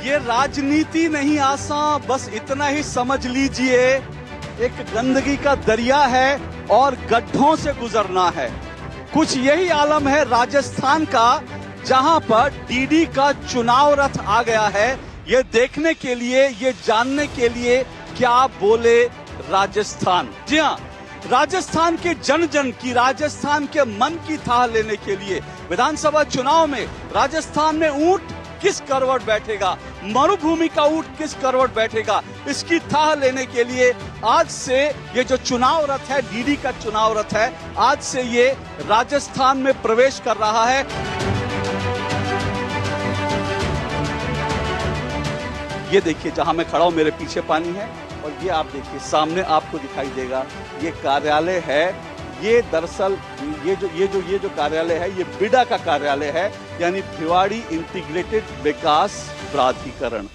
ये राजनीति नहीं आसान, बस इतना ही समझ लीजिए, एक गंदगी का दरिया है और गड्ढों से गुजरना है। कुछ यही आलम है राजस्थान का, जहां पर डीडी का चुनाव रथ आ गया है, ये देखने के लिए, ये जानने के लिए क्या बोले राजस्थान। जी हाँ, राजस्थान के जन जन की, राजस्थान के मन की थाह लेने के लिए विधानसभा चुनाव में राजस्थान में ऊंट किस करवट बैठेगा, मरुभूमि का ऊंट किस करवट बैठेगा, इसकी थाह लेने के लिए आज से ये जो चुनाव रथ है, डीडी का चुनाव रथ है, आज से ये राजस्थान में प्रवेश कर रहा है। ये देखिए, जहां मैं खड़ा हूं मेरे पीछे पानी है, और ये आप देखिए सामने आपको दिखाई देगा, ये कार्यालय है। ये दरअसल ये जो कार्यालय है, ये बिडा का कार्यालय है, यानी भिवाड़ी इंटीग्रेटेड विकास प्राधिकरण।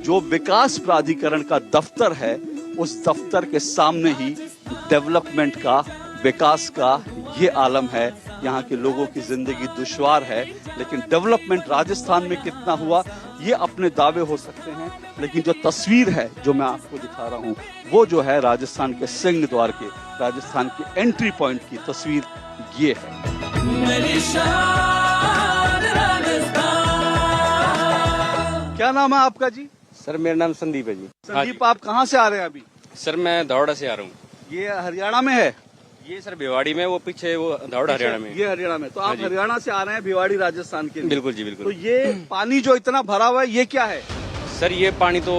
जो विकास प्राधिकरण का दफ्तर है, उस दफ्तर के सामने ही डेवलपमेंट का, विकास का ये आलम है। यहाँ के लोगों की जिंदगी दुश्वार है, लेकिन डेवलपमेंट राजस्थान में कितना हुआ ये अपने दावे हो सकते हैं, लेकिन जो तस्वीर है जो मैं आपको दिखा रहा हूँ, वो जो है राजस्थान के सिंह द्वार के, राजस्थान के एंट्री पॉइंट की तस्वीर ये है। क्या नाम है आपका जी? सर मेरा नाम संदीप है जी। संदीप, आप कहाँ से आ रहे हैं अभी? सर मैं धौड़ा से आ रहा हूँ। ये हरियाणा में है? ये सर भिवाड़ी में, वो पीछे वो धौड़ा हरियाणा में। ये हरियाणा में। तो आप हरियाणा से आ रहे हैं भिवाड़ी राजस्थान के लिए? बिल्कुल जी, बिल्कुल। तो ये पानी जो इतना भरा हुआ है, ये क्या है? सर ये पानी तो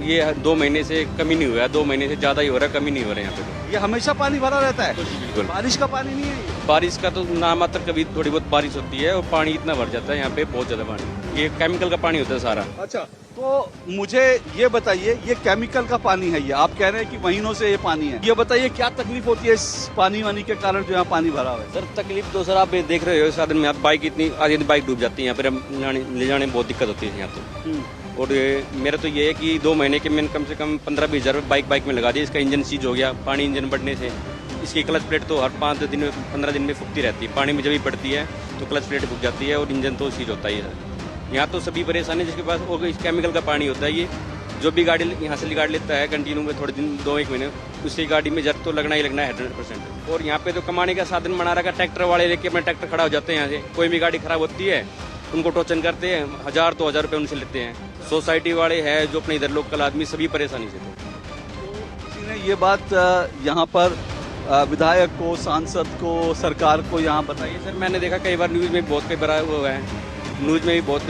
ये 2 महीने से कमी नहीं हुआ है, 2 महीने से ज्यादा ही हो रहा है, कमी नहीं हो रहा है यहाँ पे। ये हमेशा पानी भरा रहता है? बिल्कुल। बारिश का पानी नहीं है? बारिश का तो ना मात्र कभी थोड़ी बहुत बारिश होती है और पानी इतना भर जाता है यहाँ पे, बहुत ज्यादा पानी। ये केमिकल का पानी होता है सारा। अच्छा, तो मुझे ये बताइए, ये केमिकल का पानी है, ये आप कह रहे हैं कि महीनों से ये पानी है, ये बताइए क्या तकलीफ होती है इस पानी वानी के कारण जो यहाँ पानी भरा हुआ है? सर तकलीफ तो सर आप देख रहे हो, साधन में आप बाइक इतनी आधी बाइक डूब जाती है यहाँ पे, ले जाने में बहुत दिक्कत होती है यहाँ तो। और मेरा तो ये है कि 2 महीने के मैंने कम से कम 15-20 हज़ार बाइक में लगा दिया। इसका इंजन सीज हो गया, पानी इंजन बढ़ने से। इसकी क्लच प्लेट तो हर 5 दिन में 15 दिन में फूकती रहती है, पानी में जब भी पड़ती है तो क्लच प्लेट फूक जाती है और इंजन तो सीज होता ही है। यहाँ तो सभी परेशानी जिसके पास, और इस केमिकल का पानी होता है, ये जो भी गाड़ी यहाँ से गाड़ी लेता है कंटिन्यू में थोड़े दिन, 2-1 महीने, उसकी गाड़ी में जर तो लगना ही लगना है 100%। और यहाँ पे तो कमाने का साधन बना रखा, ट्रैक्टर वाले लेके अपना ट्रैक्टर खड़ा हो जाते हैं यहाँ से। कोई भी गाड़ी खराब होती है उनको टोचन करते हैं, 1000 रुपये उनसे लेते हैं। सोसाइटी वाले हैं जो अपने इधर लोकल आदमी, सभी परेशानी से थे। किसी ने ये बात यहाँ पर विधायक को, सांसद को, सरकार को यहाँ बताइए? सर मैंने देखा कई बार न्यूज़ में बहुत कई बार हुआ है, न्यूज़ में भी बहुत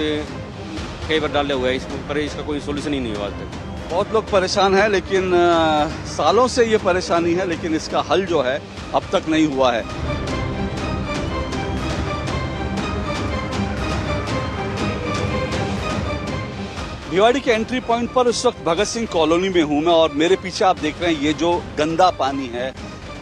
कई बार डाले हुआ है, पर इसका कोई सोल्यूशन ही नहीं हुआ आज तक। बहुत लोग परेशान हैं, लेकिन सालों से ये परेशानी है, लेकिन इसका हल जो है अब तक नहीं हुआ है। भिवाड़ी के एंट्री पॉइंट पर इस वक्त भगत सिंह कॉलोनी में हूं मैं, और मेरे पीछे आप देख रहे हैं ये जो गंदा पानी है,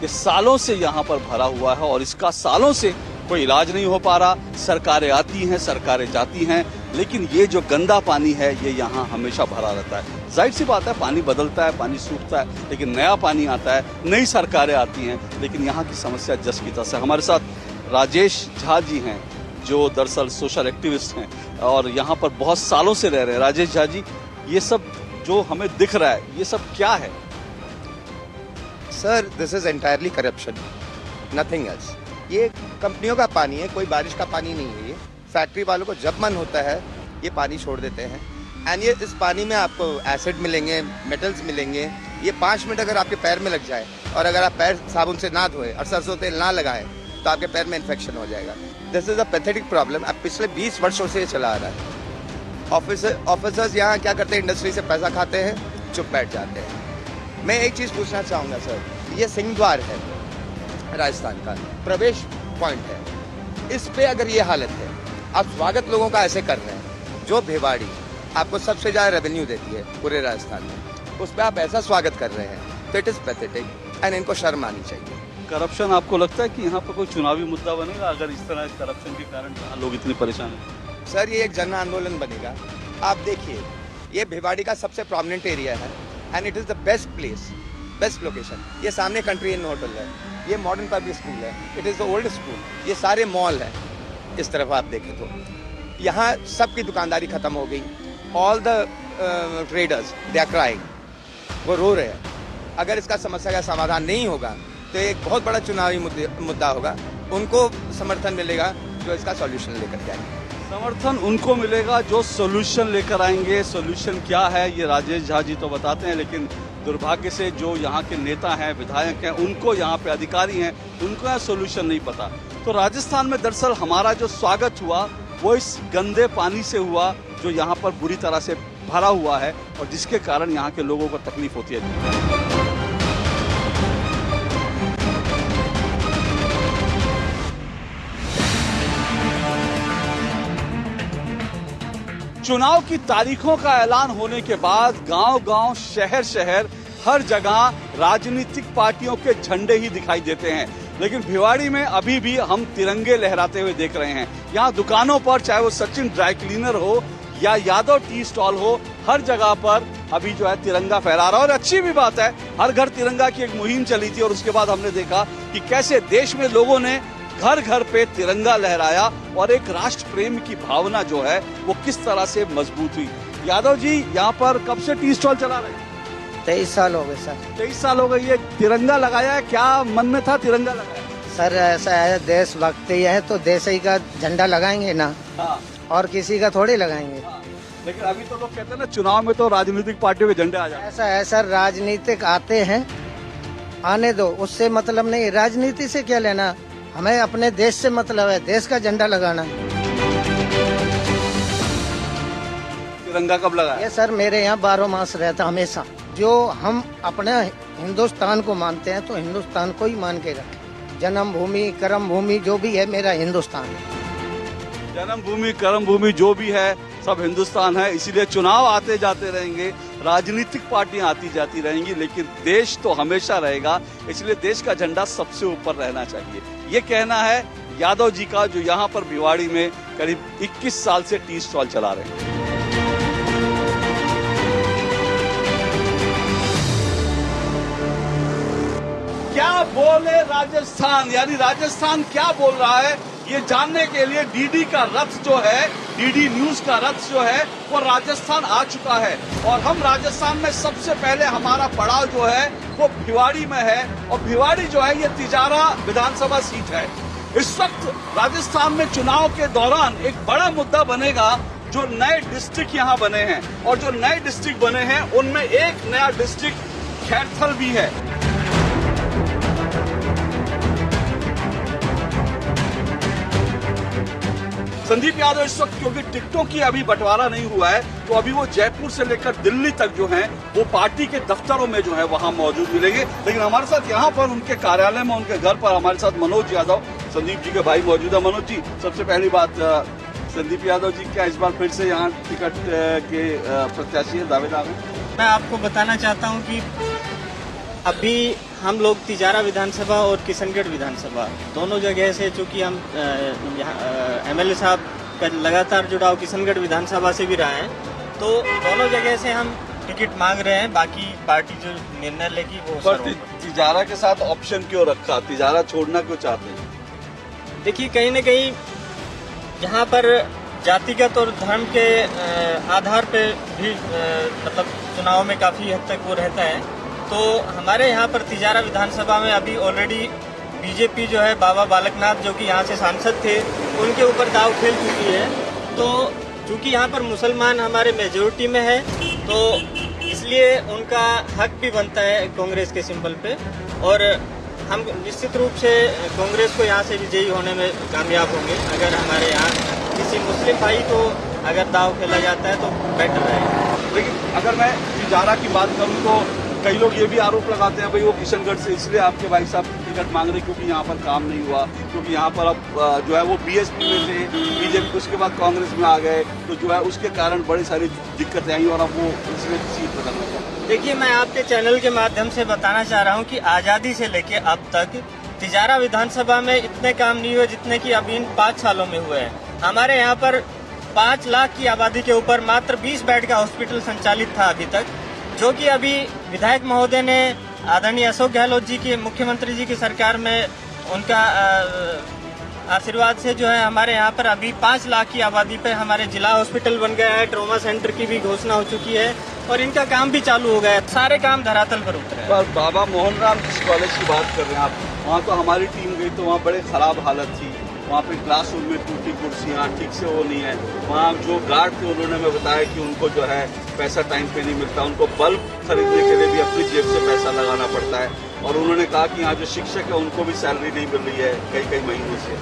ये सालों से यहाँ पर भरा हुआ है और इसका सालों से कोई इलाज नहीं हो पा रहा। सरकारें आती हैं, सरकारें जाती हैं, लेकिन ये जो गंदा पानी है ये यहाँ हमेशा भरा रहता है। जाहिर सी बात है, पानी बदलता है, पानी सूखता है, लेकिन नया पानी आता है, नई सरकारें आती हैं, लेकिन यहाँ की समस्या जस की तस है। हमारे साथ राजेश झा जी हैं, जो दरअसल सोशल एक्टिविस्ट हैं और यहाँ पर बहुत सालों से रह रहे हैं। राजेश झा जी, ये सब जो हमें दिख रहा है, ये सब क्या है? Sir this is entirely corruption, nothing else. ये कंपनियों का पानी है, कोई बारिश का पानी नहीं है। ये फैक्ट्री वालों को जब मन होता है ये पानी छोड़ देते हैं, एंड ये इस पानी में आपको एसिड मिलेंगे, मेटल्स मिलेंगे। ये 5 मिनट अगर आपके पैर में लग जाए और अगर आप पैर साबुन से ना धोए और सरसों तेल ना लगाएं तो आपके पैर में इन्फेक्शन हो जाएगा। This is a pathetic problem. अब पिछले 20 वर्षों से ये चला आ रहा है। ऑफिसर्स यहाँ क्या करते हैं, इंडस्ट्री से पैसा खाते हैं, चुप बैठ जाते हैं। मैं एक चीज़ पूछना चाहूँगा सर, ये सिंह द्वार है राजस्थान का, प्रवेश पॉइंट है, इस पे अगर ये हालत है, आप स्वागत लोगों का ऐसे कर रहे हैं, जो भिवाड़ी आपको सबसे ज़्यादा रेवेन्यू देती है पूरे राजस्थान में, उस पर आप ऐसा स्वागत कर रहे हैं, तो इट इज़ पैथेटिक एंड इनको शर्म आनी चाहिए। करप्शन, आपको लगता है कि यहाँ पर कोई चुनावी मुद्दा बनेगा अगर इस तरह करप्शन के कारण यहाँ लोग इतने परेशान हैं? सर ये एक जन आंदोलन बनेगा। आप देखिए, ये भिवाड़ी का सबसे प्रोमिनेंट एरिया है and it is the best place, best location. ये सामने कंट्री इन होटल है, ये मॉडर्न पब्लिक स्कूल है, it is the old school, ये सारे मॉल हैं। इस तरफ आप देखें तो यहाँ सबकी दुकानदारी खत्म हो गई, all the traders they are crying, वो रो रहे हैं। अगर इसका समस्या का समाधान नहीं होगा तो एक बहुत बड़ा चुनावी मुद्दा होगा, उनको समर्थन मिलेगा जो इसका सॉल्यूशन लेकर के आएंगे। समर्थन उनको मिलेगा जो सोल्यूशन लेकर आएंगे। सोल्यूशन क्या है ये राजेश झा जी तो बताते हैं, लेकिन दुर्भाग्य से जो यहाँ के नेता हैं, विधायक हैं, उनको यहाँ पे अधिकारी हैं, उनको यहाँ सोल्यूशन नहीं पता। तो राजस्थान में दरअसल हमारा जो स्वागत हुआ वो इस गंदे पानी से हुआ जो यहाँ पर बुरी तरह से भरा हुआ है और जिसके कारण यहाँ के लोगों को तकलीफ होती है। चुनाव की तारीखों का ऐलान होने के बाद गांव-गांव, शहर-शहर, हर जगह राजनीतिक पार्टियों के झंडे ही दिखाई देते हैं। लेकिन भिवाड़ी में अभी भी हम तिरंगे लहराते हुए देख रहे हैं। यहाँ दुकानों पर, चाहे वो सचिन ड्राई क्लीनर हो या यादव टी स्टॉल हो, हर जगह पर अभी जो है तिरंगा फहरा रहा है। और अच्छी भी बात है, हर घर तिरंगा की एक मुहिम चली थी और उसके बाद हमने देखा कि कैसे देश में लोगों ने घर घर पे तिरंगा लहराया और एक राष्ट्र प्रेम की भावना जो है वो किस तरह से मजबूत हुई। यादव जी, यहाँ पर कब से टी स्टॉल चला रहे हैं? 23 साल हो गए सर। 23 साल हो गए। ये तिरंगा लगाया है, क्या मन में था तिरंगा लगाया? सर ऐसा है, देशभक्ति है तो देश ही का झंडा लगाएंगे ना, हाँ, और किसी का थोड़ी लगाएंगे। हाँ। लेकिन अभी तो लोग कहते हैं ना, चुनाव में तो राजनीतिक पार्टियों के झंडे आ जाते हैं। ऐसा है सर, राजनीतिक आते हैं, आने दो, उससे मतलब नहीं। राजनीति से क्या लेना, हमें अपने देश से मतलब है, देश का झंडा लगाना। तिरंगा कब लगाया? ये सर मेरे यहाँ 12 मास रहता हमेशा। जो हम अपने हिंदुस्तान को मानते हैं तो हिंदुस्तान को ही मान के रखें। जन्मभूमि, कर्म भूमि जो भी है मेरा हिंदुस्तान है। जन्मभूमि, कर्म भूमि जो भी है सब हिंदुस्तान है। इसीलिए चुनाव आते जाते रहेंगे, राजनीतिक पार्टियां आती जाती रहेंगी, लेकिन देश तो हमेशा रहेगा। इसलिए देश का झंडा सबसे ऊपर रहना चाहिए, ये कहना है यादव जी का, जो यहाँ पर भिवाड़ी में करीब 21 साल से टी स्टॉल चला रहे हैं। क्या बोले राजस्थान, यानी राजस्थान क्या बोल रहा है, ये जानने के लिए डीडी का रथ जो है, डीडी न्यूज का रथ जो है वो राजस्थान आ चुका है। और हम राजस्थान में सबसे पहले हमारा पड़ाव जो है वो भिवाड़ी में है। और भिवाड़ी जो है ये तिजारा विधानसभा सीट है। इस वक्त राजस्थान में चुनाव के दौरान एक बड़ा मुद्दा बनेगा, जो नए डिस्ट्रिक्ट यहाँ बने हैं। और जो नए डिस्ट्रिक्ट बने हैं उनमें एक नया डिस्ट्रिक्ट खैरथल भी है। संदीप यादव इस वक्त, क्योंकि टिकटों की अभी बंटवारा नहीं हुआ है, तो अभी वो जयपुर से लेकर दिल्ली तक जो है वो पार्टी के दफ्तरों में जो है वहां मौजूद मिलेंगे। लेकिन हमारे साथ यहाँ पर उनके कार्यालय में, उनके घर पर हमारे साथ मनोज यादव, संदीप जी के भाई मौजूद है। मनोज जी, सबसे पहली बात, संदीप यादव जी क्या इस बार फिर से यहाँ टिकट के प्रत्याशी दावेदार हैं? मैं आपको बताना चाहता हूँ कि अभी हम लोग तिजारा विधानसभा और किशनगढ़ विधानसभा दोनों जगह से, चूंकि हम एमएलए साहब का लगातार जुड़ाव किशनगढ़ विधानसभा से भी रहा है, तो दोनों जगह से हम टिकट मांग रहे हैं। बाकी पार्टी जो निर्णय लेगी वो पर तिजारा के साथ ऑप्शन क्यों रखा, तिजारा छोड़ना क्यों चाहते हैं? देखिए, कहीं न कहीं यहाँ पर जातिगत और धर्म के आधार पे भी मतलब चुनाव में काफी हद तक वो रहता है। तो हमारे यहाँ पर तिजारा विधानसभा में अभी ऑलरेडी बीजेपी जो है, बाबा बालकनाथ जो कि यहाँ से सांसद थे, उनके ऊपर दाव खेल चुकी है। तो चूंकि यहाँ पर मुसलमान हमारे मेजोरिटी में है, तो इसलिए उनका हक भी बनता है कांग्रेस के सिंबल पे। और हम निश्चित रूप से कांग्रेस को यहाँ से विजयी होने में कामयाब होंगे। अगर हमारे यहाँ किसी मुस्लिम भाई को अगर दाव खेला जाता है तो बेटर रहेगा। लेकिन अगर मैं तिजारा की बात करूँ तो कई लोग ये भी आरोप लगाते हैं भाई वो किशनगढ़ से इसलिए आपके भाई साहब टिकट मांग रहे क्योंकि यहाँ पर काम नहीं हुआ, क्योंकि यहाँ पर अब जो है वो बीएसपी में थे, बीजेपी उसके बाद कांग्रेस में आ गए, तो जो है उसके कारण बड़ी सारी दिक्कतें आई और अब वो इसलिए सीट बदलना चाहते हैं। देखिए, मैं आपके चैनल के माध्यम से बताना चाह रहा हूँ कि आज़ादी से लेके अब तक तिजारा विधानसभा में इतने काम नहीं हुए जितने कि अभी इन 5 सालों में हुए हैं। हमारे यहाँ पर 5 लाख की आबादी के ऊपर मात्र 20 बेड का हॉस्पिटल संचालित था अभी तक, जो कि अभी विधायक महोदय ने आदरणीय अशोक गहलोत जी की, मुख्यमंत्री जी की सरकार में उनका आशीर्वाद से जो है हमारे यहाँ पर अभी 5 लाख की आबादी पे हमारे जिला हॉस्पिटल बन गया है, ट्रॉमा सेंटर की भी घोषणा हो चुकी है और इनका काम भी चालू हो गया है। सारे काम धरातल पर उतरे हैं। पर बाबा मोहन राम जिस कॉलेज की बात कर रहे हैं आप, वहाँ तो हमारी टीम गई तो वहाँ बड़े खराब हालत थी। वहाँ पे क्लासरूम में टूटी कुर्सियाँ, ठीक से वो नहीं है। वहाँ जो गार्ड थे उन्होंने हमें बताया कि उनको जो है पैसा टाइम पे नहीं मिलता, उनको बल्ब खरीदने के लिए भी अपनी जेब से पैसा लगाना पड़ता है। और उन्होंने कहा कि यहाँ जो शिक्षक है उनको भी सैलरी नहीं मिल रही है कई महीनों से।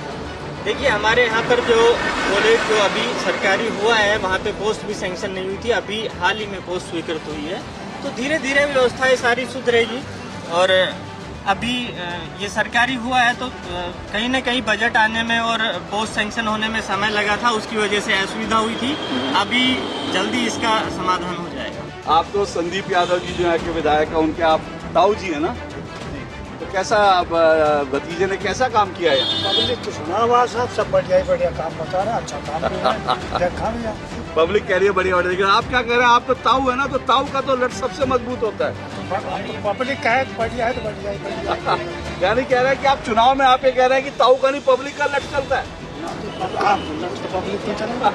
देखिए हमारे यहाँ पर जो कॉलेज जो अभी सरकारी हुआ है वहाँ पे पोस्ट भी सैंक्शन नहीं हुई थी, अभी हाल ही में पोस्ट स्वीकृत हुई है। तो धीरे धीरे व्यवस्थाएं सारी सुधरेगी और अभी ये सरकारी हुआ है तो कहीं ना कहीं बजट आने में और पोस्ट सैंक्शन होने में समय लगा था, उसकी वजह से असुविधा हुई थी। अभी जल्दी इसका समाधान हो जाएगा। आप तो संदीप यादव जी जो है के विधायक है, उनके आप ताऊ जी है ना, तो कैसा भतीजे ने कैसा काम किया है? पब्लिक को सुना हुआ साहब, सब बढ़िया काम बता रहा है, अच्छा काम किया है, देखा भी है। पब्लिक कह रही है बढ़िया, लेकिन आप क्या कह रहे हैं? आप तो ताऊ है ना, तो ताऊ का तो लट सबसे मजबूत होता है। पब्लिक कहे बढ़िया है तो बढ़िया ही बढ़िया। यानी कह रहे हैं कि आप चुनाव में आप ये कह रहे हैं कि ताऊ का नहीं पब्लिक का लट चलता है। पब्लिक तो चलेगा।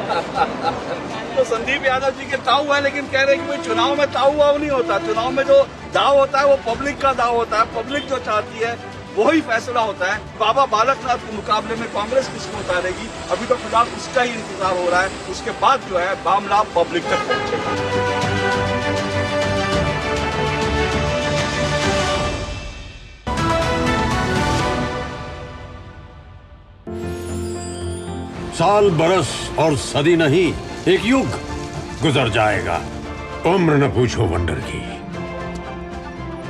तो संदीप यादव जी के ताऊ है, लेकिन कह रहे हैं कि भाई चुनाव में ताऊ वाऊ नहीं होता, चुनाव में जो दाव होता है वो पब्लिक का दाव होता है, पब्लिक जो चाहती है वही फैसला होता है। बाबा बालकनाथ के मुकाबले में कांग्रेस किसको उतारेगी, अभी तो फिलहाल उसका ही इंतजार हो रहा है। उसके बाद जो है मामला पब्लिक तक पहुंचेगा। साल बरस और सदी नहीं, एक युग गुजर जाएगा, उम्र न पूछो वंडर की,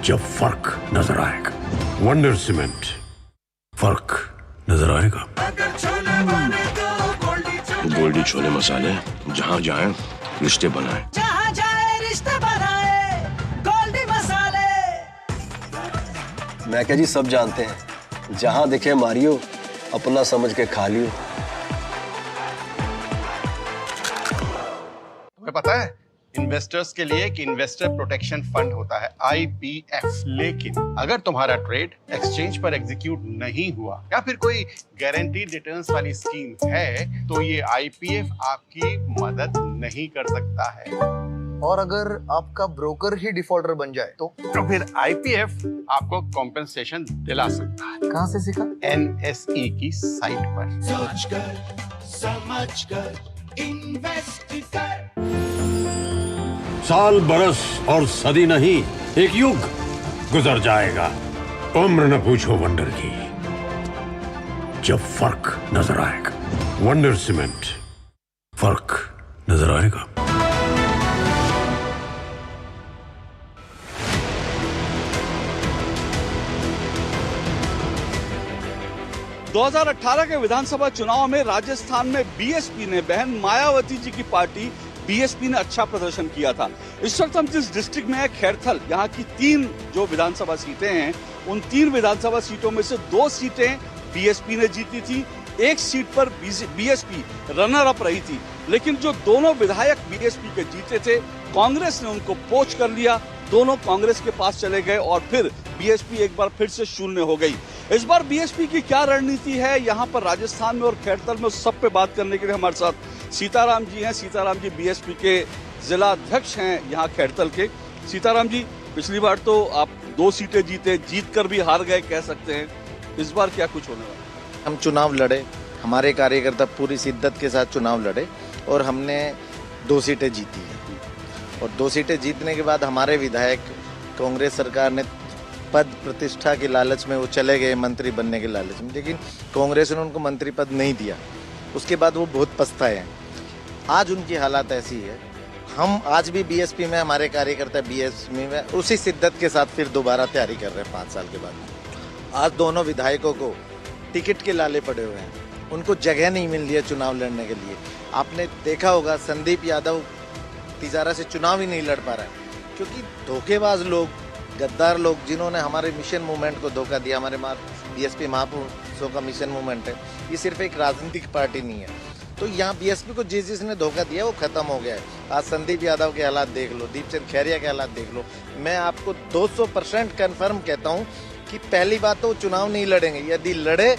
जब फर्क नजर आएगा। वंडर सीमेंट, फर्क नजर आएगा। गोल्डी छोले मसाले, जहाँ जाए रिश्ते बनाए, जहाँ जाए रिश्ते बनाए, गोल्डी मसाले। मैं क्या जी, सब जानते हैं, जहाँ दिखे मारियो, अपना समझ के खा लियो। तुम्हें पता है इन्वेस्टर्स के लिए एक इन्वेस्टर प्रोटेक्शन फंड होता है, IPF। लेकिन अगर तुम्हारा ट्रेड एक्सचेंज पर एग्जीक्यूट नहीं हुआ या फिर कोई गारंटीड रिटर्न्स वाली स्कीम है तो ये IPF आपकी मदद नहीं कर सकता है। और अगर आपका ब्रोकर ही डिफॉल्टर बन जाए तो फिर IPF आपको कॉम्पेंसेशन दिला सकता है। कहाँ से सीखा? NSE की साइट पर। समझ कर इन्वेस्ट कर। साल बरस और सदी नहीं, एक युग गुजर जाएगा, उम्र न पूछो वंडर की, जब फर्क नजर आएगा। वंडर सीमेंट, फर्क नजर आएगा। – 2018 के विधानसभा चुनाव में राजस्थान में बीएसपी ने, बहन मायावती जी की पार्टी बीएसपी ने अच्छा प्रदर्शन किया था। इस वक्त हम जिस डिस्ट्रिक्ट में है खैरथल, यहाँ की 3 जो विधानसभा सीटें हैं, उन 3 विधानसभा सीटों में से 2 सीटें बीएसपी ने जीती थी, 1 सीट पर बीएसपी रनर अप रही थी। लेकिन जो दोनों विधायक बीएसपी के जीते थे, कांग्रेस ने उनको पोच कर लिया, दोनों कांग्रेस के पास चले गए और फिर बीएसपी एक बार फिर से शून्य हो गई। इस बार बीएसपी की क्या रणनीति है यहाँ पर राजस्थान में और खैरथल में, उस सब पे बात करने के लिए हमारे साथ सीताराम जी हैं। सीताराम जी बीएसपी के जिला अध्यक्ष हैं यहाँ खैरथल के। सीताराम जी, पिछली बार तो आप 2 सीटें जीते, जीत कर भी हार गए कह सकते हैं, इस बार क्या कुछ होने वाला है? हम चुनाव लड़े, हमारे कार्यकर्ता पूरी शिद्दत के साथ चुनाव लड़े और हमने 2 सीटें जीती हैं। और 2 सीटें जीतने के बाद हमारे विधायक कांग्रेस सरकार ने पद प्रतिष्ठा के लालच में वो चले गए, मंत्री बनने के लालच में, लेकिन कांग्रेस ने उनको मंत्री पद नहीं दिया। उसके बाद वो बहुत पछताए हैं। आज उनकी हालत ऐसी है, हम आज भी बीएसपी में, हमारे कार्यकर्ता बीएसपी में उसी शिद्दत के साथ फिर दोबारा तैयारी कर रहे हैं 5 साल के बाद। आज दोनों विधायकों को टिकट के लाले पड़े हुए हैं, उनको जगह नहीं मिल रही है चुनाव लड़ने के लिए। आपने देखा होगा संदीप यादव तिजारा से चुनाव ही नहीं लड़ पा रहा है, क्योंकि धोखेबाज लोग, गद्दार लोग, जिन्होंने हमारे मिशन मूवमेंट को धोखा दिया। हमारे बीएसपी महापुरुषों का मिशन मूवमेंट है, ये सिर्फ एक राजनीतिक पार्टी नहीं है। तो यहाँ बीएसपी को जिसने धोखा दिया वो खत्म हो गया है। आज संदीप यादव के हालात देख लो, दीपचंद खैरिया के हालात देख लो। मैं आपको 200% कन्फर्म कहता हूँ कि पहली बात तो चुनाव नहीं लड़ेंगे, यदि लड़े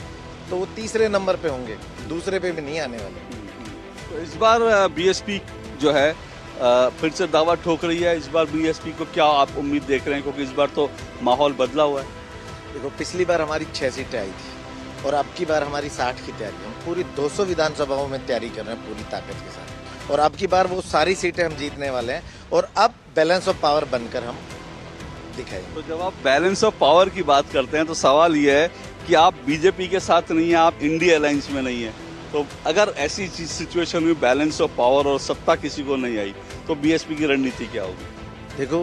तो वो तीसरे नंबर पे होंगे, दूसरे पे भी नहीं आने वाले। तो इस बार बीएसपी जो है फिर से दावा ठोक रही है। इस बार बीएसपी को क्या आप उम्मीद देख रहे हैं, क्योंकि इस बार तो माहौल बदला हुआ है? देखो, पिछली बार हमारी 6 सीटें आई थी और अब की बार हमारी 60 की तैयारी। हम पूरी 200 विधानसभाओं में तैयारी कर रहे हैं पूरी ताकत के साथ, और अब की बार वो सारी सीटें हम जीतने वाले हैं और अब बैलेंस ऑफ पावर बनकर हम दिखाएंगे। तो जब आप बैलेंस ऑफ पावर की बात करते हैं तो सवाल ये है कि आप बीजेपी के साथ नहीं है, आप इंडिया अलायंस में नहीं है। तो अगर ऐसी सिचुएशन में बैलेंस ऑफ पावर और सत्ता किसी को नहीं आई तो बीएसपी की रणनीति क्या होगी? देखो,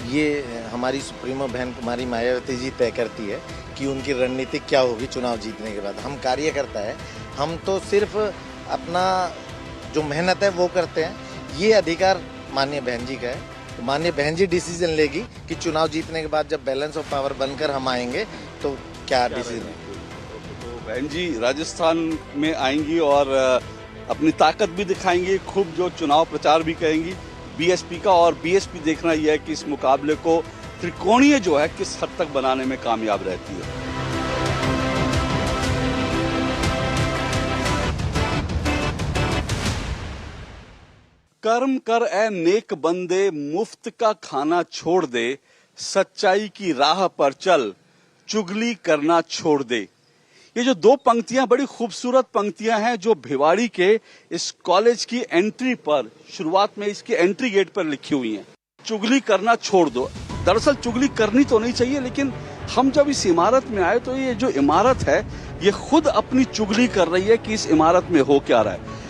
ये हमारी सुप्रीमो बहन कुमारी मायावती जी तय करती है कि उनकी रणनीति क्या होगी चुनाव जीतने के बाद। हम कार्यकर्ता है, हम तो सिर्फ अपना जो मेहनत है वो करते हैं। ये अधिकार माननीय बहन जी का है, तो माननीय बहन जी डिसीजन लेगी कि चुनाव जीतने के बाद जब बैलेंस ऑफ पावर बनकर हम आएंगे तो क्या डिसीजन है। तो बहन जी राजस्थान में आएंगी और अपनी ताकत भी दिखाएंगी, खूब जो चुनाव प्रचार भी करेंगी बीएसपी का। और बीएसपी देखना यह है कि इस मुकाबले को त्रिकोणीय जो है किस हद तक बनाने में कामयाब रहती है। कर्म कर ए नेक बंदे, मुफ्त का खाना छोड़ दे, सच्चाई की राह पर चल, चुगली करना छोड़ दे। ये जो 2 पंक्तियां बड़ी खूबसूरत पंक्तियां हैं जो भिवाड़ी के इस कॉलेज की एंट्री पर, शुरुआत में इसके एंट्री गेट पर लिखी हुई हैं। चुगली करना छोड़ दो। दरअसल चुगली करनी तो नहीं चाहिए, लेकिन हम जब इस इमारत में आए तो ये जो इमारत है ये खुद अपनी चुगली कर रही है कि इस इमारत में हो क्या रहा है।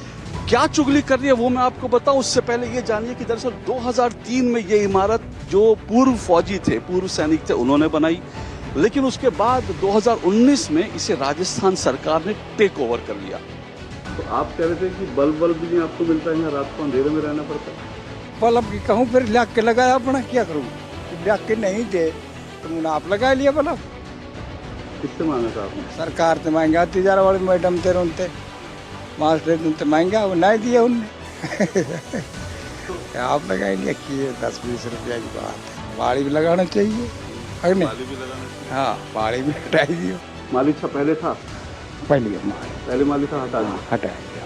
क्या चुगली कर रही है वो मैं आपको बताऊं, उससे पहले ये जानिए कि दरअसल 2003 में ये इमारत जो पूर्व फौजी थे, पूर्व सैनिक थे, उन्होंने बनाई। लेकिन उसके बाद 2019 में इसे राजस्थान सरकार ने टेक ओवर कर लिया। तो आप कह रहे थे कि बल्ब भी नहीं आपको मिलता है, यहाँ रात को अंधेरे में रहना पड़ता है। बल्ब की कहूँ फिर लाग के लगाया अपना, क्या करूँ, लाग के नहीं दे तो आप लगा लिया बल्ब। किससे मांगा था आपने? सरकार से मांगा, तिजारा वाले मैडम थे उनते, मास्टर उनसे मांगा, वो नहीं दिया उनने। आप लगा लिया कि 10-20 रुपया की बात है, बाड़ी भी लगाना चाहिए। माली भी लगाना चाहिए। हाँ, बाड़ी भी हटाई दियो। माली था पहले था, पहले माली था, हटा दिया। हटाया दिया।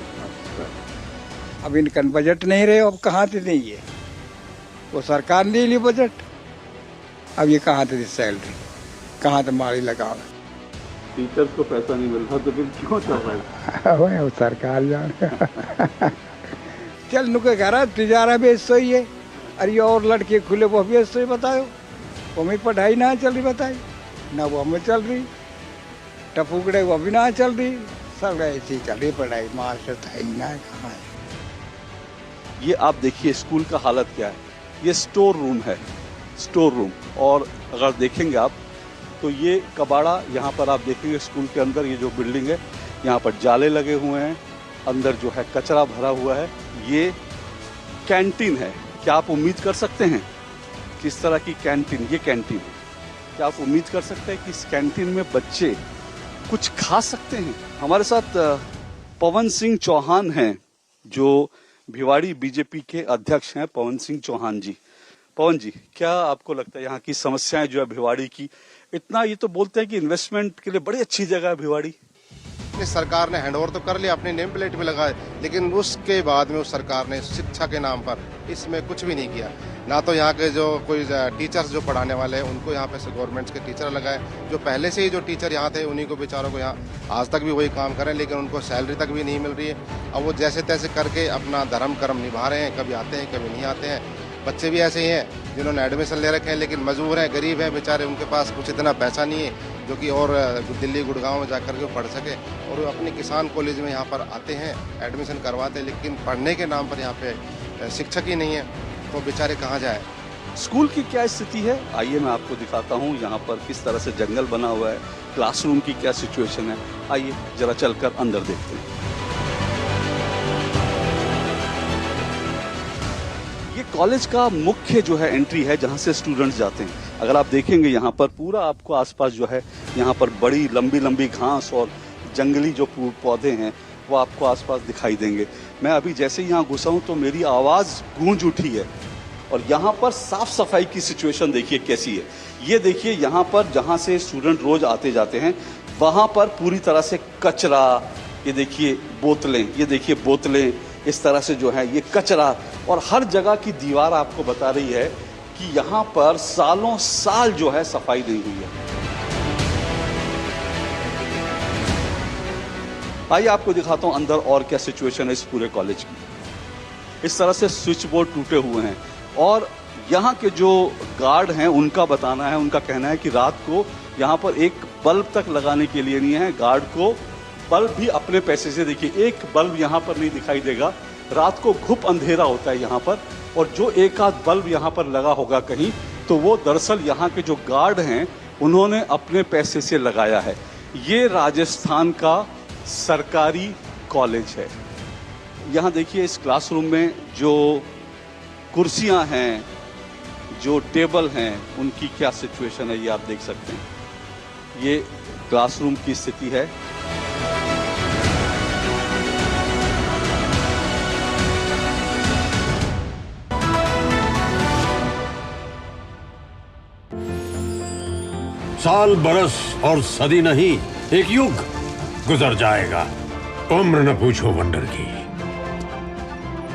अब इनका बजट नहीं रहे, अब कहाँ से नहीं है, वो सरकार ने ली बजट, अब ये कहाँ से सैलरी, कहाँ से माली लगावे। टीचर्स को पैसा नहीं मिल रहा तो फिर क्यों चल रहा है? वो सरकार जाने। चल नुके घर तिजारा भी ऐसा ही है, अरे और लड़के खुले वो भी ऐसा ही बताओ, वो हमें पढ़ाई ना चल रही बताई, ना वो हमें चल रही, टपूकड़े वो भी ना चल रही, सब ऐसी चल रही पढ़ाई, मास्टर था ही ना, कहाँ है। ये आप देखिए स्कूल का हालत क्या है। ये स्टोर रूम है, स्टोर रूम। और अगर देखेंगे आप तो ये कबाड़ा, यहाँ पर आप देखेंगे स्कूल के अंदर ये जो बिल्डिंग है, यहाँ पर जाले लगे हुए हैं, अंदर जो है कचरा भरा हुआ है। ये कैंटीन है। क्या आप उम्मीद कर सकते हैं किस तरह की कैंटीन, ये कैंटीन है, क्या आप उम्मीद कर सकते हैं कि इस कैंटीन में बच्चे कुछ खा सकते हैं? हमारे साथ पवन सिंह चौहान हैं जो भिवाड़ी बीजेपी के अध्यक्ष हैं, पवन सिंह चौहान जी। पवन जी, क्या आपको लगता है यहाँ की समस्याएं जो है भिवाड़ी की, इतना ये तो बोलते हैं कि इन्वेस्टमेंट के लिए बड़ी अच्छी जगह है भिवाड़ी, सरकार ने हैंडओवर तो कर लिया, अपने नेम प्लेट में लगाए, लेकिन उसके बाद में उस सरकार ने शिक्षा के नाम पर इसमें कुछ भी नहीं किया। ना तो यहाँ के जो कोई टीचर्स जो पढ़ाने वाले हैं उनको यहाँ पे से गवर्नमेंट के टीचर लगाए, जो पहले से ही जो टीचर यहाँ थे उन्हीं को बेचारों को यहाँ आज तक भी वही काम करें, लेकिन उनको सैलरी तक भी नहीं मिल रही है। अब वो जैसे तैसे करके अपना धर्म कर्म निभा रहे हैं, कभी आते हैं कभी नहीं आते हैं। बच्चे भी ऐसे ही हैं जिन्होंने एडमिशन ले रखे हैं, लेकिन मजबूर हैं, गरीब हैं बेचारे, उनके पास कुछ इतना पैसा नहीं है जो कि और दिल्ली गुड़गांव में जाकर के पढ़ सके, और वो अपने किसान कॉलेज में यहाँ पर आते हैं, एडमिशन करवाते हैं, लेकिन पढ़ने के नाम पर यहाँ पे शिक्षक ही नहीं है, तो बेचारे कहाँ जाए। स्कूल की क्या स्थिति है आइए मैं आपको दिखाता हूँ। यहाँ पर किस तरह से जंगल बना हुआ है, क्लासरूम की क्या सिचुएशन है, आइए जरा चलकर अंदर देखते हैं। ये कॉलेज का मुख्य जो है एंट्री है जहाँ से स्टूडेंट्स जाते हैं। अगर आप देखेंगे यहाँ पर पूरा आपको आसपास जो है यहाँ पर बड़ी लंबी लंबी घास और जंगली जो पौधे हैं वो आपको आसपास दिखाई देंगे। मैं अभी जैसे ही यहाँ घुसा हूँ तो मेरी आवाज़ गूंज उठी है। और यहाँ पर साफ सफाई की सिचुएशन देखिए कैसी है। ये देखिए यहाँ पर जहाँ से स्टूडेंट रोज आते जाते हैं वहाँ पर पूरी तरह से कचरा, ये देखिए बोतलें, इस तरह से जो है ये कचरा, और हर जगह की दीवार आपको बता रही है कि यहाँ पर सालों साल जो है सफाई नहीं हुई है। आइए आपको दिखाता हूँ अंदर और क्या सिचुएशन है इस पूरे कॉलेज की। इस तरह से स्विच बोर्ड टूटे हुए हैं और यहाँ के जो गार्ड हैं उनका बताना है, उनका कहना है कि रात को यहाँ पर एक बल्ब तक लगाने के लिए नहीं है, गार्ड को बल्ब भी अपने पैसे से, देखिए एक बल्ब यहाँ पर नहीं दिखाई देगा, रात को घुप अंधेरा होता है यहाँ पर, और जो एक आध बल्ब यहाँ पर लगा होगा कहीं तो वो दरअसल यहाँ के जो गार्ड हैं उन्होंने अपने पैसे से लगाया है। ये राजस्थान का सरकारी कॉलेज है। यहाँ देखिए इस क्लासरूम में जो कुर्सियाँ हैं, जो टेबल हैं, उनकी क्या सिचुएशन है ये आप देख सकते हैं। ये क्लासरूम की स्थिति है। साल बरस और सदी नहीं, एक युग गुजर जाएगा। उम्र न पूछो वंडर की,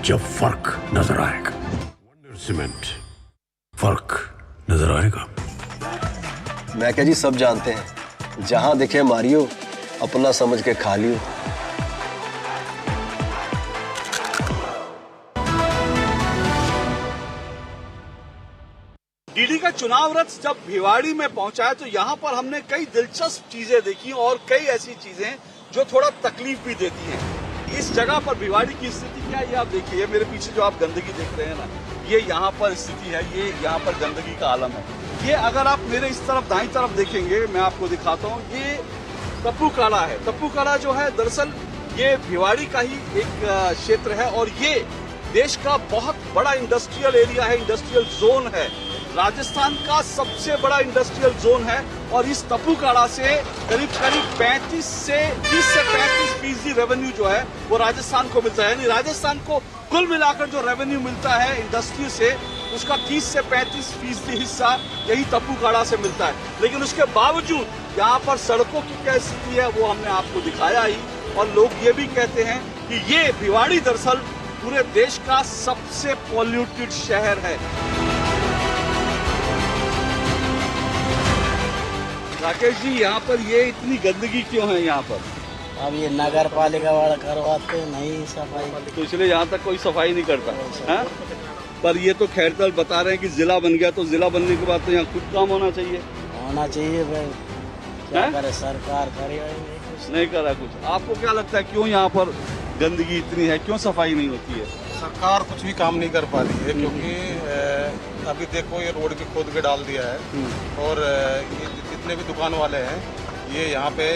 जब फर्क नजर आएगा। वंडर सीमेंट, फर्क नजर आएगा। मैं क्या जी, सब जानते हैं, जहां दिखे मारियो, अपना समझ के खा लियो। डीडी का चुनाव रथ जब भिवाड़ी में पहुंचा है तो यहाँ पर हमने कई दिलचस्प चीजें देखी और कई ऐसी चीजें जो थोड़ा तकलीफ भी देती हैं। इस जगह पर भिवाड़ी की स्थिति क्या है ये आप देखिए। मेरे पीछे जो आप गंदगी देख रहे हैं ना, ये यहाँ पर स्थिति है, ये यहाँ पर गंदगी का आलम है। ये अगर आप मेरे इस तरफ दाईं तरफ देखेंगे, मैं आपको दिखाता हूँ, ये तप्पूकाड़ा है। तप्पूकाड़ा जो है दरअसल ये भिवाड़ी का ही एक क्षेत्र है और ये देश का बहुत बड़ा इंडस्ट्रियल एरिया है, इंडस्ट्रियल जोन है। राजस्थान का सबसे बड़ा इंडस्ट्रियल जोन है और इस तप्पूकाड़ा से करीब 30 से 35% रेवेन्यू जो है वो राजस्थान को मिलता है। यानी राजस्थान को कुल मिलाकर जो रेवेन्यू मिलता है इंडस्ट्री से, उसका 30 से 35% हिस्सा यही तप्पूकाड़ा से मिलता है। लेकिन उसके बावजूद यहाँ पर सड़कों की क्या स्थिति है वो हमने आपको दिखाया ही, और लोग ये भी कहते हैं कि ये भिवाड़ी दरअसल पूरे देश का सबसे पॉल्यूटेड शहर है। राकेश जी, यहाँ पर ये इतनी गंदगी क्यों है यहाँ पर? अब ये नगर पालिका वाला करवाते नहीं सफाई, तो इसलिए यहाँ तक कोई सफाई नहीं करता है। पर ये तो खैरतल बता रहे हैं कि जिला बन गया, तो जिला बनने के बाद तो यहाँ कुछ काम होना चाहिए। क्या करे सरकार, करे नहीं करा कुछ। आपको क्या लगता है क्यों यहाँ पर गंदगी इतनी है, क्यों सफाई नहीं होती है? सरकार कुछ भी काम नहीं कर पा रही है, क्योंकि अभी देखो ये रोड के खोद के डाल दिया है और ये जितने भी दुकान वाले हैं ये यहाँ पे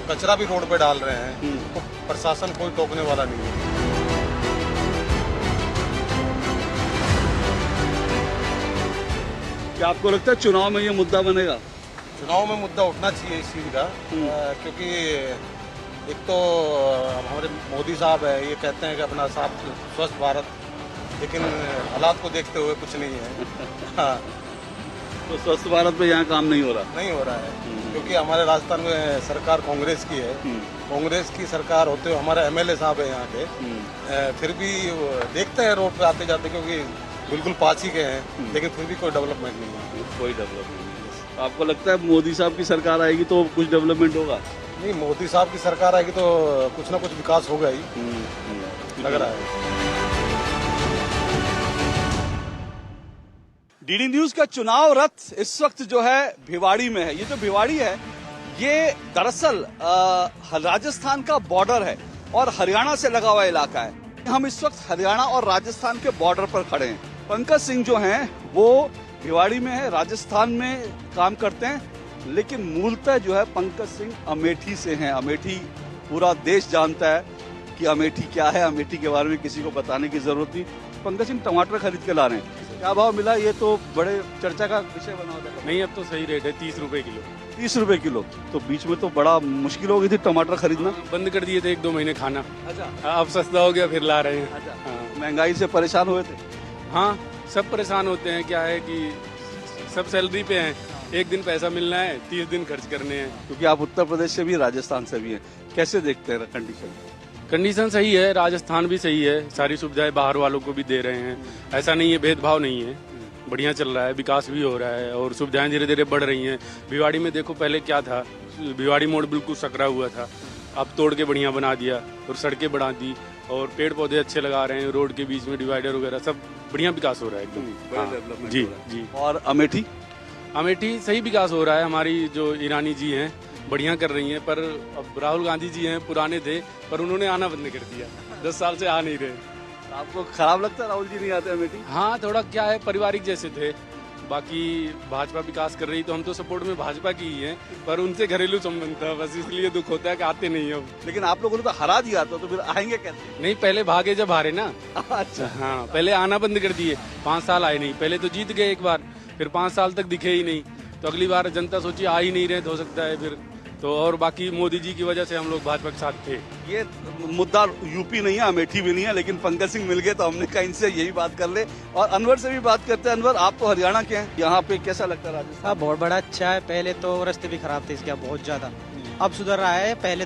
कचरा भी रोड पे डाल रहे हैं, तो प्रशासन कोई टोकने वाला नहीं है। क्या आपको लगता है चुनाव में ये मुद्दा बनेगा? चुनाव में मुद्दा उठना चाहिए इस चीज़ का, क्योंकि एक तो हमारे मोदी साहब है, ये कहते हैं कि अपना साफ स्वस्थ भारत, लेकिन हालात को देखते हुए कुछ नहीं है। हाँ, तो स्वस्थ भारत पे यहाँ काम नहीं हो रहा है, क्योंकि हमारे राजस्थान में सरकार कांग्रेस की है। कांग्रेस की सरकार होते हुए हमारे एमएलए साहब है यहाँ के, फिर भी देखते हैं रोड पे आते जाते, क्योंकि बिल्कुल पास ही के हैं, लेकिन फिर भी कोई डेवलपमेंट नहीं है। कोई डेवलपमेंट नहीं। आपको लगता है मोदी साहब की सरकार आएगी तो कुछ डेवलपमेंट होगा? नहीं, मोदी साहब की सरकार आएगी तो कुछ ना कुछ विकास होगा ही, लग रहा है। डीडी न्यूज का चुनाव रथ इस वक्त जो है भिवाड़ी में है। ये जो भिवाड़ी है ये दरअसल राजस्थान का बॉर्डर है और हरियाणा से लगा हुआ इलाका है। हम इस वक्त हरियाणा और राजस्थान के बॉर्डर पर खड़े हैं। पंकज सिंह जो हैं वो भिवाड़ी में है, राजस्थान में काम करते हैं, लेकिन मूलतः जो है पंकज सिंह अमेठी से हैं। अमेठी पूरा देश जानता है कि अमेठी क्या है, अमेठी के बारे में किसी को बताने की जरूरत नहीं। पंकज सिंह टमाटर खरीद के ला रहे हैं, क्या भाव मिला? ये तो बड़े चर्चा का विषय बना होता है। नहीं, अब तो सही रेट है, 30 रुपए किलो। 30 रुपए किलो, तो बीच में तो बड़ा मुश्किल हो गई थी टमाटर खरीदना। बंद कर दिए थे 1-2 महीने खाना। अच्छा, अब सस्ता हो गया, फिर ला रहे हैं। अच्छा, महंगाई से परेशान हुए थे? हाँ, सब परेशान होते हैं। क्या है कि सब सैलरी पे हैं, एक दिन पैसा मिलना है, 30 दिन खर्च करने हैं। क्योंकि आप उत्तर प्रदेश से भी राजस्थान से भी हैं, कैसे देखते हैं कंडीशन? कंडीशन सही है, राजस्थान भी सही है, सारी सुविधाएं बाहर वालों को भी दे रहे हैं, ऐसा नहीं है, भेदभाव नहीं है, बढ़िया चल रहा है, विकास भी हो रहा है और सुविधाएं धीरे धीरे बढ़ रही हैं। भिवाड़ी में देखो पहले क्या था, भिवाड़ी मोड़ बिल्कुल सकरा हुआ था, अब तोड़ के बढ़िया बना दिया और सड़कें बढ़ा दी और पेड़ पौधे अच्छे लगा रहे हैं, रोड के बीच में डिवाइडर वगैरह सब बढ़िया विकास हो रहा है एकदम। हाँ, जी जी। और अमेठी? अमेठी सही विकास हो रहा है, हमारी जो ईरानी जी हैं बढ़िया कर रही हैं, पर अब राहुल गांधी जी हैं, पुराने थे पर उन्होंने आना बंद कर दिया, 10 साल से आ नहीं रहे। आपको खराब लगता है राहुल जी नहीं आते अमेठी? हाँ, थोड़ा क्या है, पारिवारिक जैसे थे, बाकी भाजपा विकास कर रही तो हम तो सपोर्ट में भाजपा की ही हैं, पर उनसे घरेलू संबंध था, बस इसलिए दुख होता है कि आते नहीं अब। लेकिन आप लोगों ने तो हरा दिया तो फिर आएंगे कैसे? नहीं, पहले भागे जब हारे ना। अच्छा। हाँ, पहले आना बंद कर दिए, 5 साल आए नहीं, पहले तो जीत गए एक बार, फिर 5 साल तक दिखे ही नहीं, तो अगली बार जनता सोची आ ही नहीं रहे, तो हो सकता है फिर तो। और बाकी मोदी जी की वजह से हम लोग भाजपा के साथ थे। ये मुद्दा यूपी नहीं है, अमेठी भी नहीं है, लेकिन पंकज सिंह मिल गए तो हमने कहा इनसे यही बात कर ले। और अनवर से भी बात करते हैं। अनवर, आप तो हरियाणा के हैं, यहाँ पे कैसा लगता है राजस्थान? बहुत बड़ा अच्छा है, पहले तो रास्ते भी खराब थे इसके बहुत ज्यादा, अब सुधर रहा है, पहले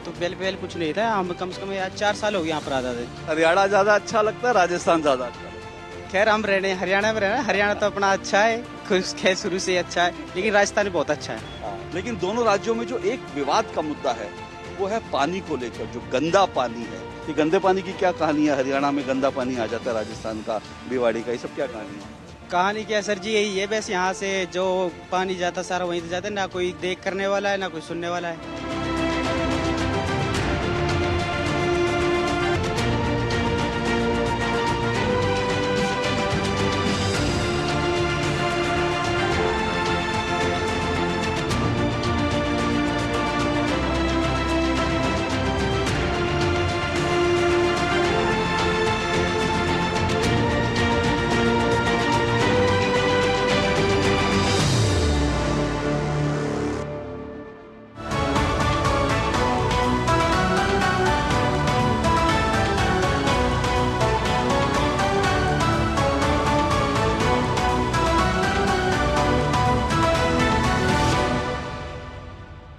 कुछ नहीं था, हम कम से कम 4 साल हो गए यहाँ पर आते थे। हरियाणा ज्यादा अच्छा लगता है, राजस्थान ज्यादा अच्छा? खैर हम रहने हरियाणा में रहना, हरियाणा तो अपना अच्छा है, खुश खैर शुरू से अच्छा है, लेकिन राजस्थान बहुत अच्छा है। लेकिन दोनों राज्यों में जो एक विवाद का मुद्दा है वो है पानी को लेकर, जो गंदा पानी है। ये गंदे पानी की क्या कहानी है? हरियाणा में गंदा पानी आ जाता है, राजस्थान का, भिवाड़ी का, ये सब क्या कहानी है? कहानी क्या सर जी, यही है बस, यहाँ से जो पानी जाता सारा वहीं से जाता है, ना कोई देख करने वाला है ना कोई सुनने वाला है।